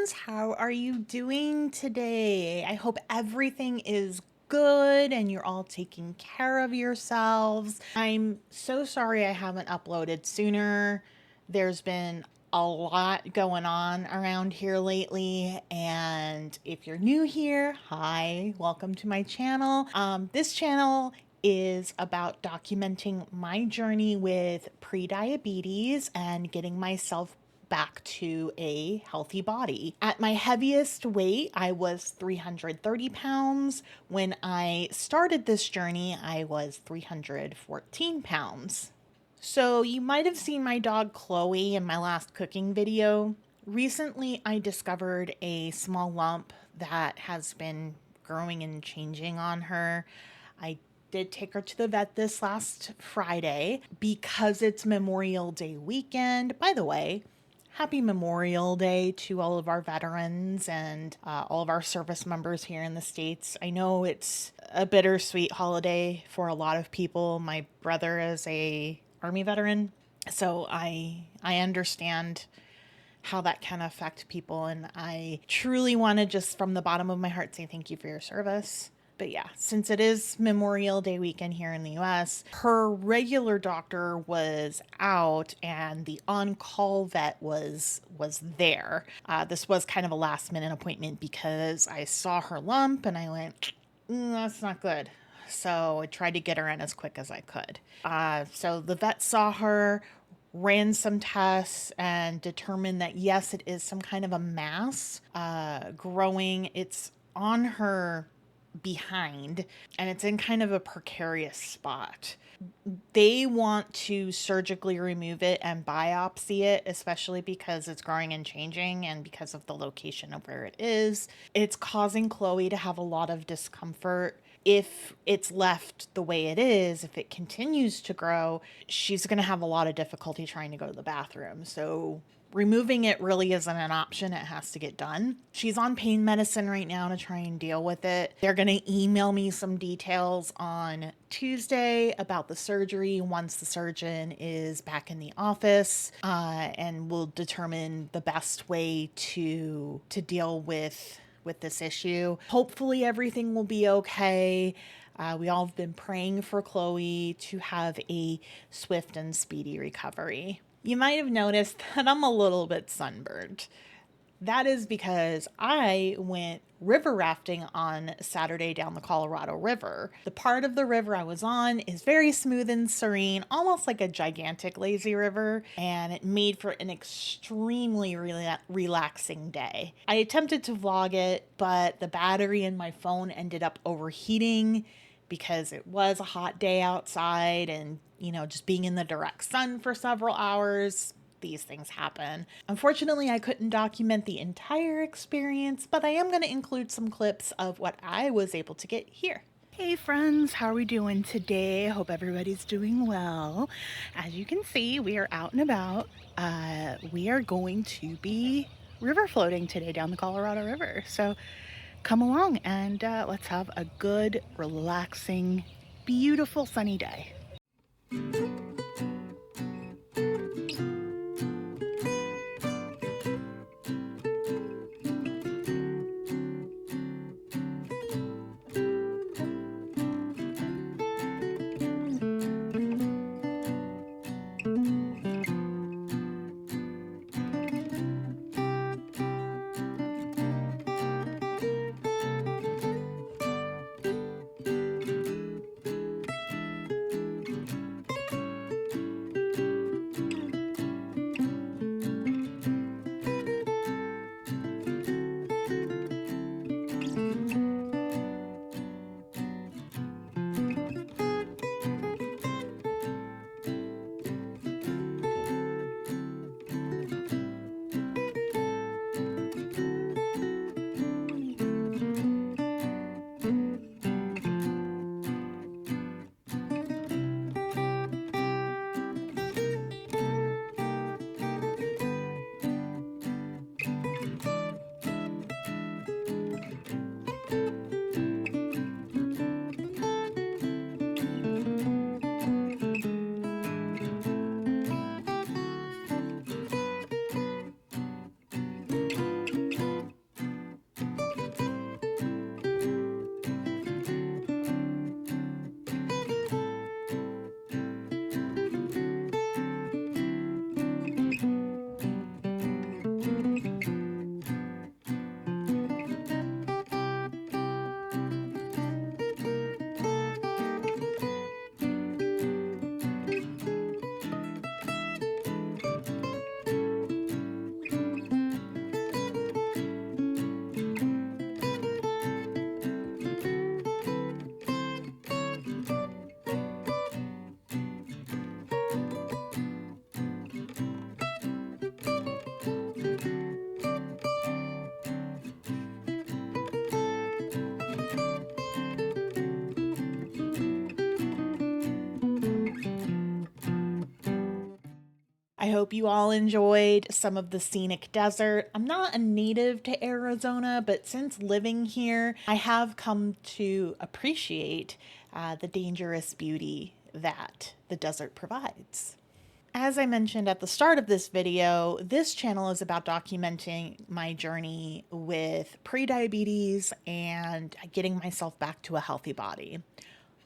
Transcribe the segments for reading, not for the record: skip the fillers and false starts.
friends. How are you doing today? I hope everything is good and you're all taking care of yourselves. I'm so sorry I haven't uploaded sooner. There's been a lot going on around here lately, and if you're new here, hi, welcome to my channel. This channel is about documenting my journey with pre-diabetes and getting myself back to a healthy body. At my heaviest weight, I was 330 pounds. When I started this journey, I was 314 pounds. So you might have seen my dog Chloe in my last cooking video. Recently, I discovered a small lump that has been growing and changing on her. I did take her to the vet this last Friday because it's Memorial Day weekend. By the way, happy Memorial Day to all of our veterans and all of our service members here in the States. I know it's a bittersweet holiday for a lot of people. My brother is a Army veteran, so I understand how that can affect people, and I truly want to just from the bottom of my heart say thank you for your service. But yeah, since it is Memorial Day weekend here in the US, her regular doctor was out and the on-call vet was there. This was kind of a last-minute appointment because I saw her lump and I went, that's not good. So I tried to get her in as quick as I could. So the vet saw her, ran some tests, and determined that yes, it is some kind of a mass growing. It's on her behind and it's in kind of a precarious spot. They want to surgically remove it and biopsy it, especially because it's growing and changing and because of the location of where it is. It's causing Chloe to have a lot of discomfort. If it's left the way it is, if it continues to grow, she's going to have a lot of difficulty trying to go to the bathroom. So removing it really isn't an option. It has to get done. She's on pain medicine right now to try and deal with it. They're going to email me some details on Tuesday about the surgery once the surgeon is back in the office, and we'll determine the best way to deal with this issue. Hopefully everything will be okay. We all have been praying for Chloe to have a swift and speedy recovery. You might have noticed that I'm a little bit sunburned. That is because I went river rafting on Saturday down the Colorado River. The part of the river I was on is very smooth and serene, almost like a gigantic lazy river, and it made for an extremely relaxing day. I attempted to vlog it, but the battery in my phone ended up overheating because it was a hot day outside and, just being in the direct sun for several hours, these things happen. Unfortunately, I couldn't document the entire experience, but I am going to include some clips of what I was able to get here. Hey friends, how are we doing today? I hope everybody's doing well. As you can see, we are out and about. We are going to be river floating today down the Colorado River. So come along and let's have a good, relaxing, beautiful sunny day. I hope you all enjoyed some of the scenic desert. I'm not a native to Arizona, but since living here, I have come to appreciate the dangerous beauty that the desert provides. As I mentioned at the start of this video, this channel is about documenting my journey with prediabetes and getting myself back to a healthy body.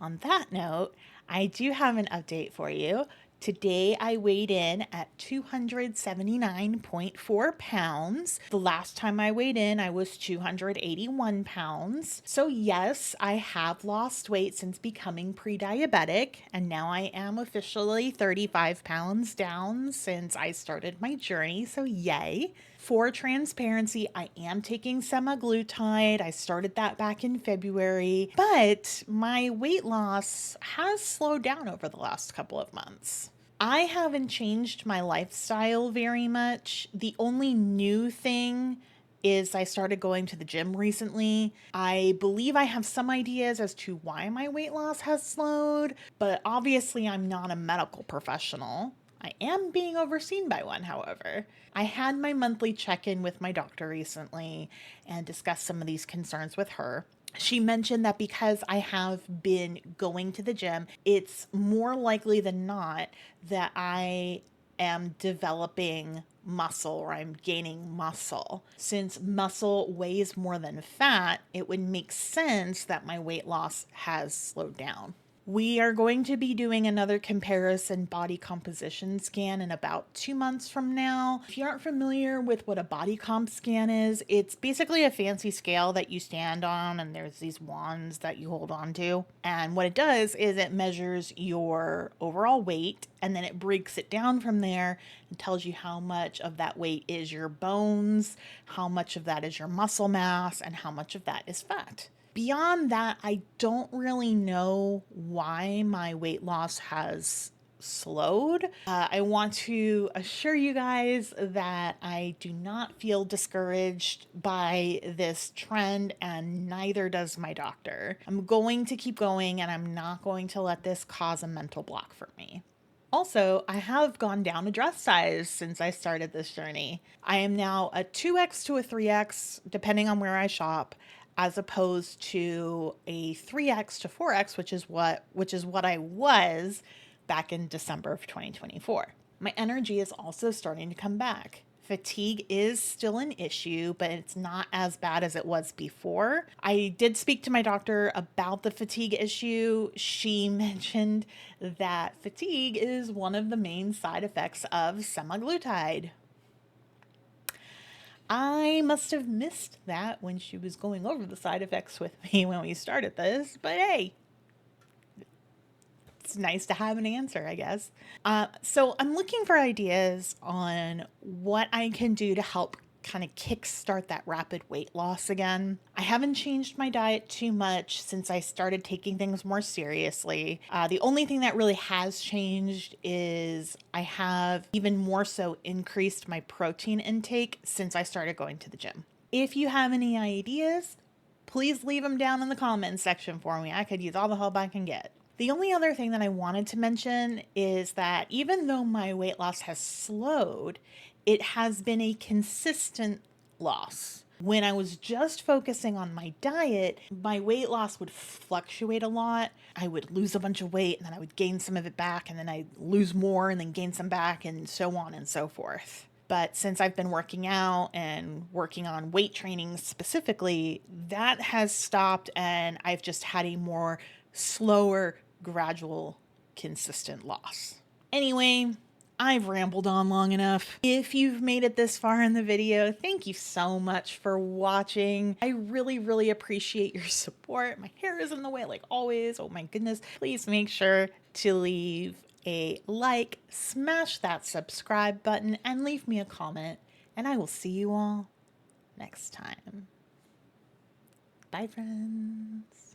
On that note, I do have an update for you. Today I weighed in at 279.4 pounds. The last time I weighed in, I was 281 pounds. So yes, I have lost weight since becoming pre-diabetic, and now I am officially 35 pounds down since I started my journey, so yay. For transparency, I am taking semaglutide. I started that back in February, but my weight loss has slowed down over the last couple of months. I haven't changed my lifestyle very much. The only new thing is I started going to the gym recently. I believe I have some ideas as to why my weight loss has slowed, but obviously I'm not a medical professional. I am being overseen by one, however. I had my monthly check-in with my doctor recently and discussed some of these concerns with her. She mentioned that because I have been going to the gym, it's more likely than not that I am developing muscle or I'm gaining muscle. Since muscle weighs more than fat, it would make sense that my weight loss has slowed down. We are going to be doing another comparison body composition scan in about 2 months from now. If you aren't familiar with what a body comp scan is, it's basically a fancy scale that you stand on and there's these wands that you hold on to. And what it does is it measures your overall weight and then it breaks it down from there and tells you how much of that weight is your bones, how much of that is your muscle mass, and how much of that is fat. Beyond that, I don't really know why my weight loss has slowed. I want to assure you guys that I do not feel discouraged by this trend, and neither does my doctor. I'm going to keep going, and I'm not going to let this cause a mental block for me. Also, I have gone down a dress size since I started this journey. I am now a 2X to a 3X, depending on where I shop, as opposed to a 3X to 4X, which is what I was back in December of 2024. My energy is also starting to come back. Fatigue is still an issue, but it's not as bad as it was before. I did speak to my doctor about the fatigue issue. She mentioned that fatigue is one of the main side effects of semaglutide. I must have missed that when she was going over the side effects with me when we started this, but hey, it's nice to have an answer, I guess. So I'm looking for ideas on what I can do to help kind of kickstart that rapid weight loss again. I haven't changed my diet too much since I started taking things more seriously. The only thing that really has changed is I have even more so increased my protein intake since I started going to the gym. If you have any ideas, please leave them down in the comments section for me. I could use all the help I can get. The only other thing that I wanted to mention is that even though my weight loss has slowed, it has been a consistent loss. When I was just focusing on my diet, my weight loss would fluctuate a lot. I would lose a bunch of weight and then I would gain some of it back, and then I'd lose more and then gain some back, and so on and so forth. But since I've been working out and working on weight training specifically, that has stopped, and I've just had a more slower, gradual, consistent loss. Anyway, I've rambled on long enough. If you've made it this far in the video, thank you so much for watching. I really, really appreciate your support. My hair is in the way like always. Oh my goodness. Please make sure to leave a like, smash that subscribe button, and leave me a comment. And I will see you all next time. Bye, friends.